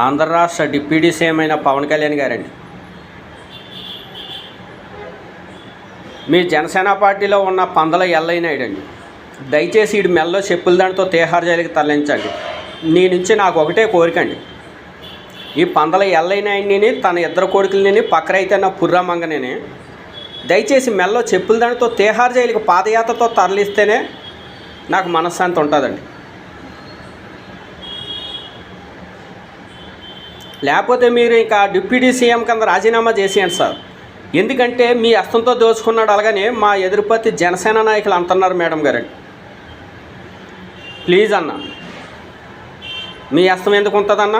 ఆంధ్ర రాష్ట్ర deputy CM అయిన పవన్ కళ్యాణ్ గారండి. మీ జనసేన పార్టీలో ఉన్న పందల ఎల్లయ్య నాయుడు అండి, దయచేసి ఈడు మెల్లో చెప్పుల దాంతో తీహార్ జైలుకి తరలించండి. నీ నుంచి నాకు ఒకటే కోరికండి, ఈ పందల ఎల్లయ్య నాయుడిని తన ఇద్దరు కొడుకులని పక్కరైతే నా పుర్రమంగనేని దయచేసి మెల్లో చెప్పుల దాంతో తీహార్ జైలుకి పాదయాత్రతో తరలిస్తేనే నాకు మనశ్శాంతి ఉంటుందండి. లేకపోతే మీరు ఇంకా డిప్యూటీ సీఎం కింద రాజీనామా చేసేయండి సార్. ఎందుకంటే మీ హస్తంతో దోచుకున్నాడు, అలాగనే మా ఎదురుపతి జనసేన నాయకులు అంటున్నారు మేడం గారండి. ప్లీజ్ అన్న, మీ హస్తం ఎందుకు ఉంటుందన్న?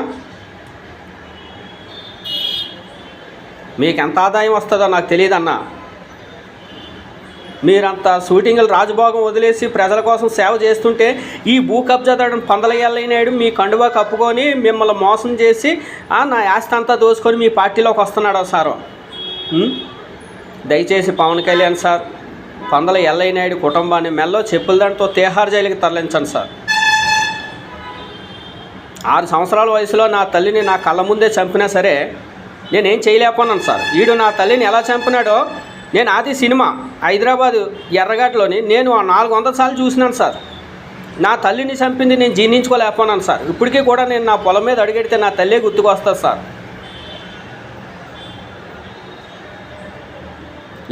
మీకు ఎంత ఆదాయం వస్తుందో నాకు తెలియదన్నా. మీరంతా షూటింగ్లు రాజభోగం వదిలేసి ప్రజల కోసం సేవ చేస్తుంటే ఈ భూ కబ్జాదారుడు పందల ఎల్లయ్య నాయుడు మీ కండువా కప్పుకొని మిమ్మల్ని మోసం చేసి నా ఆస్తి అంతా దోచుకొని మీ పార్టీలోకి వస్తున్నాడు సారు. దయచేసి పవన్ కళ్యాణ్ సార్, పందల ఎల్లయ్య నాయుడు కుటుంబాన్ని మెల్లో చెప్పుల దాంతో తీహార్ జైలుకి తరలించండి సార్. 6 సంవత్సరాల వయసులో నా తల్లిని నా కళ్ళ ముందే చంపినా సరే నేనేం చేయలేకపోన్నాను సార్. వీడు నా తల్లిని ఎలా చంపినాడో నేను ఆది సినిమా హైదరాబాదు ఎర్రగడ్డలోని నేను 400 సార్లు చూసినాను సార్. నా తల్లిని చంపింది నేను జీర్ణించుకోలేకపోన్నాను సార్. ఇప్పటికీ కూడా నేను నా పొలం మీద అడుగెడితే నా తల్లే గుర్తుకొస్తుంది సార్.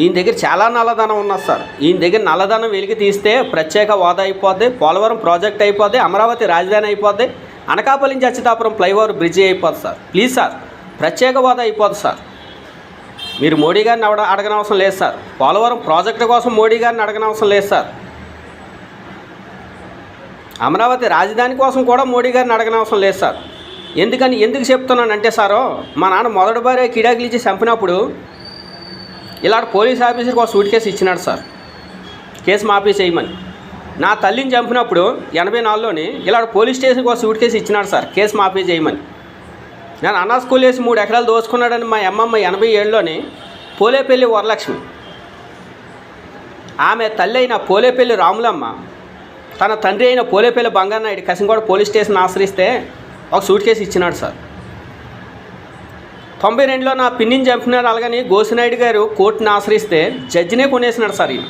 ఈయన దగ్గర చాలా నల్లధనం ఉన్నది సార్. ఈయన దగ్గర నల్లధనం వెలికి తీస్తే ప్రత్యేక హోదా అయిపోద్ది, పోలవరం ప్రాజెక్ట్ అయిపోద్ది, అమరావతి రాజధాని అయిపోద్ది, అనకాపల్లి నుంచి అచ్యుతాపురం ఫ్లైఓవర్ బ్రిడ్జి అయిపోద్ది సార్. ప్లీజ్ సార్, ప్రత్యేక హోదా అయిపోద్ది సార్. మీరు మోడీ గారిని అడగనవసరం లేదు సార్. పోలవరం ప్రాజెక్టు కోసం మోడీ గారిని అడగనవసరం లేదు సార్. అమరావతి రాజధాని కోసం కూడా మోడీ గారిని అడగనవసరం లేదు సార్. ఎందుకు చెప్తున్నానంటే సారు, మా నాన్న మొదటి భార్య కిడాకులు ఇచ్చి చంపినప్పుడు ఇలాంటి పోలీస్ ఆఫీసర్కి ఒక సూట్ కేసు ఇచ్చినాడు సార్, కేసు మాఫీ చేయమని. నా తల్లిని చంపినప్పుడు 84లోని ఇలాంటి పోలీస్ స్టేషన్కి ఒక సూట్ కేసు ఇచ్చినాడు సార్, కేసు మాఫీ చేయమని. నేను అన్నా స్కూల్ వేసి 3 ఎకరాలు దోచుకున్నాడని మా అమ్మమ్మ 87లోని పోలేపల్లి వరలక్ష్మి, ఆమె తల్లి అయిన పోలేపల్లి రాములమ్మ తన తండ్రి అయిన పోలేపల్లి బంగారనాయుడు కసింగోడ పోలీస్ స్టేషన్ ఆశ్రయిస్తే ఒక సూట్ కేసు ఇచ్చినాడు సార్. 92లో నా పిన్నిని చంపినాడు, అలాగని గోసినాయుడు గారు కోర్టుని ఆశ్రయిస్తే జడ్జినే కొనేసినాడు సార్. ఈయన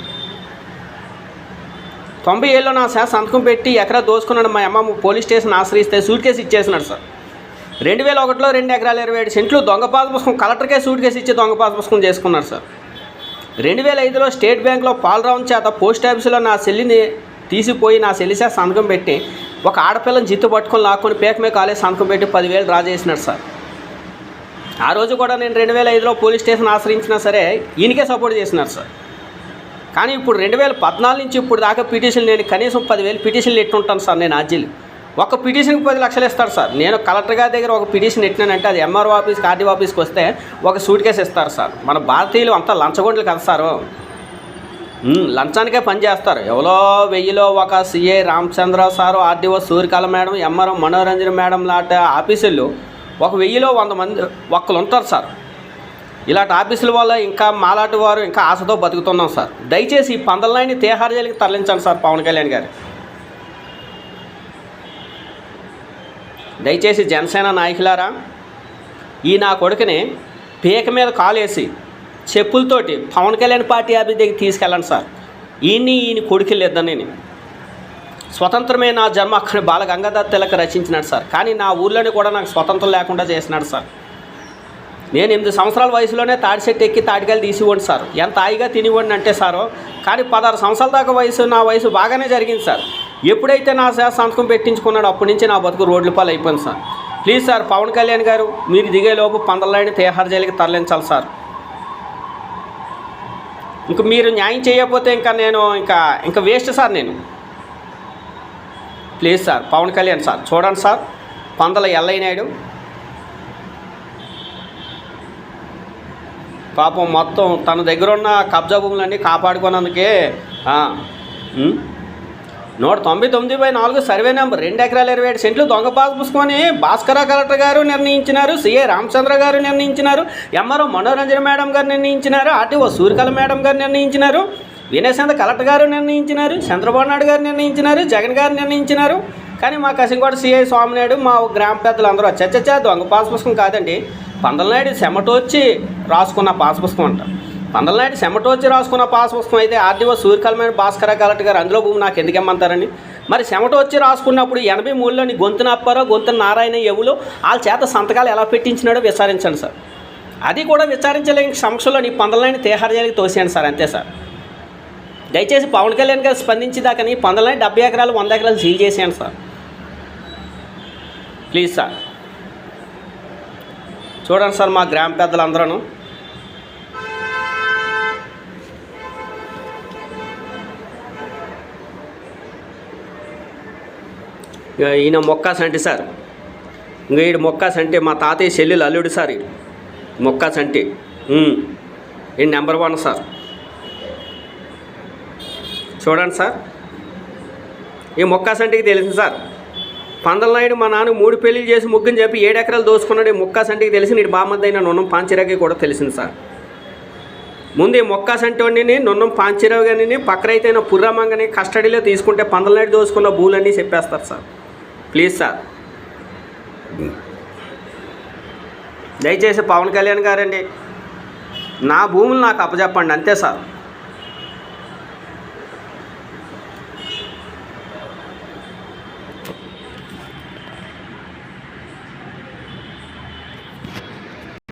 97లో నా సార్ సంతకం పెట్టి ఎకరా దోచుకున్నాడు మా అమ్మమ్మ పోలీస్ స్టేషన్ ఆశ్రయిస్తే సూట్ కేసు ఇచ్చేసినాడు సార్. 2001లో 2 ఎకరాల 27 సెంట్లు దొంగ పాస్ పుస్తకం కలెక్టర్కే సూట్ కేసు ఇచ్చి దొంగ పాస్ పుస్తకం చేసుకున్నారు సార్. 2005లో స్టేట్ బ్యాంక్లో పాలరావు చేత పోస్ట్ ఆఫీసులో నా సెల్లిని తీసిపోయి నా సెల్లి చేత సంతకం పెట్టి ఒక ఆడపిల్లని జిత్తు పట్టుకొని లాక్కొని పేకమే కాలేజ్ సంతకం పెట్టి 10,000 డ్రా చేసినాడు సార్. ఆ రోజు కూడా నేను 2005లో పోలీస్ స్టేషన్ ఆశ్రయించినా సరే ఈయనకే సపోర్ట్ చేసినారు సార్. కానీ ఇప్పుడు 2014 నుంచి ఇప్పుడు దాకా పిటిషన్లు నేను కనీసం 10,000 పిటిషన్లు ఎట్టుంటాను సార్. నేను ఆర్జీలు ఒక పిటిషన్కి 10 లక్షలు ఇస్తారు సార్. నేను కలెక్టర్ గారి దగ్గర ఒక పిటిషన్ ఎట్టినానంటే అది ఎంఆర్ఓ ఆఫీస్కి ఆర్డీఓ ఆఫీస్కి వస్తే ఒక సూట్ కేసు ఇస్తారు సార్. మన భారతీయులు అంతా లంచగొండలు కదా సారు, లంచానికే పనిచేస్తారు. ఎవరో 1000లో ఒక CI Ramachandra sir, RDO Suryakala madam, MRO Manoranjan madam లాంటి ఆఫీసులు ఒక 1000లో 100 మంది ఒక్కరు ఉంటారు సార్. ఇలాంటి ఆఫీసుల వల్ల ఇంకా మాలాంటి వారు ఇంకా ఆశతో బతుకుతున్నాం సార్. దయచేసి ఈ పందలనాయుడిని తీహార్ జైలుకి తరలించండి సార్ పవన్ కళ్యాణ్ గారు. దయచేసి జనసేన నాయకులారా, ఈ నా కొడుకుని పీక మీద కాలేసి చెప్పులతోటి పవన్ కళ్యాణ్ పార్టీ ఆఫీస్ దగ్గర తీసుకెళ్ళండి సార్. ఈయన కొడుకులు ఇద్దరిని స్వతంత్రమే నా జన్మ అక్కడ బాల గంగాధర్ తిలక్ రచించినాడు సార్. కానీ నా ఊర్లోనే కూడా నాకు స్వతంత్రం లేకుండా చేసినాడు సార్. నేను 8 సంవత్సరాల వయసులోనే తాడి చెట్టు ఎక్కి తాటికాయలు తీసివ్వండి సార్. ఎంత హాయిగా తినివ్వండి అంటే సారు. కానీ 16 సంవత్సరాల దాకా నా వయసు బాగానే జరిగింది సార్. ఎప్పుడైతే నా సంతకం పెట్టించుకున్నాడో అప్పటి నుంచి నా బతుకు రోడ్ల పాలు అయిపోయింది sir. Please sir Pawan Kalyan garu, మీరు దిగేలోపు పందలనాయుడిని తీహార్ జైలుకి తరలించాలి సార్. ఇంక మీరు న్యాయం చేయకపోతే నేను ఇంకా వేస్ట్ సార్. నేను please sir Pawan Kalyan sir, చూడండి సార్, పందల ఎల్లయ్య నాయుడు పాపం మొత్తం తన దగ్గర ఉన్న కబ్జా భూములన్నీ కాపాడుకున్నందుకే 199/4 సర్వే నెంబర్ 2 ఎకరాల 27 సెంట్లు దొంగ పాస్ పుస్తకమని భాస్కర కలెక్టర్ గారు నిర్ణయించినారు, సిఐ రామచంద్ర గారు నిర్ణయించినారు, ఎంఆర్ఓ మనోరంజన్ మేడం గారు నిర్ణయించినారు, ఆర్టీఓ సూర్యకళ మేడం గారు నిర్ణయించినారు, వినయ్ చంద్ర కలెక్టర్ గారు నిర్ణయించినారు, చంద్రబాబు నాయుడు గారు నిర్ణయించినారు, జగన్ గారు నిర్ణయించినారు. కానీ మా కసింకోట సిఐ స్వామినాయుడు మా గ్రామ పెద్దలు అందరూ చచ్చా దొంగ పాస్ పుస్తకం కాదండి, పందలనాయుడు చెమటోచ్చి రాసుకున్న పాస్ పుస్తకం అంట. పందలనాయుడు చెమటోచ్చి రాసుకున్న పాస్ పుస్తకం అయితే ఆర్డీఓ సూర్యకల్మైన భాస్కర కలెక్టర్ గారు అందులో భూమి నాకు ఎందుకు ఇమ్మంటారని. మరి చెమటోచ్చి రాసుకున్నప్పుడు 83లోని గొంతున అప్పారావు, గొంతున నారాయణ ఎవలో వాళ్ళ చేత సంతకాలు ఎలా పెట్టించినాడో విచారించండి సార్. అది కూడా విచారించలేని సమక్షంలో నీ పందలనాయుడు తీహార్ జైలుకి తోసేయండి సార్, అంతే సార్. దయచేసి పవన్ కళ్యాణ్ గారు స్పందించేదాకా నీ పందలనాయుడు 70 ఎకరాలు 100 ఎకరాలు సీల్ చేసేయండి సార్, ప్లీజ్ సార్. చూడండి సార్ మా గ్రామ పెద్దలందరూ ఈయన మొక్కాస్ అంటే సార్, ఇంకా ఈడు మొక్కాస్ అంటే మా తాతయ్య చెల్లెలు అల్లుడు సార్. ఈ మొక్కాస్ అంటే ఈ నెంబర్ 1 సార్. చూడండి సార్, ఈ మొక్కాస్ అంటేకి తెలిసింది సార్. పందలనాయుడు మా నాన్న 3 పెళ్ళిళ్ళు చేసి ముగ్గుని చెప్పి 7 ఎకరాలు దోసుకున్నాడు. ఈ మొక్కాస్ అంటేకి తెలిసి నీడు బామ్మద్దైన నున్నం పాంచిరావుకి కూడా తెలిసింది సార్. ముందు ఈ మొక్కాస్ అంటోని నున్నం పాంచిరావు గారిని పక్కరైతేన పుర్రమంగని కస్టడీలో తీసుకుంటే పందలనాయుడు దోసుకున్న భూలన్నీ చెప్పేస్తారు సార్, ప్లీజ్ సార్. దయచేసి పవన్ కళ్యాణ్ గారండి నా భూములు నాకు అప్పచెప్పండి, అంతే సార్.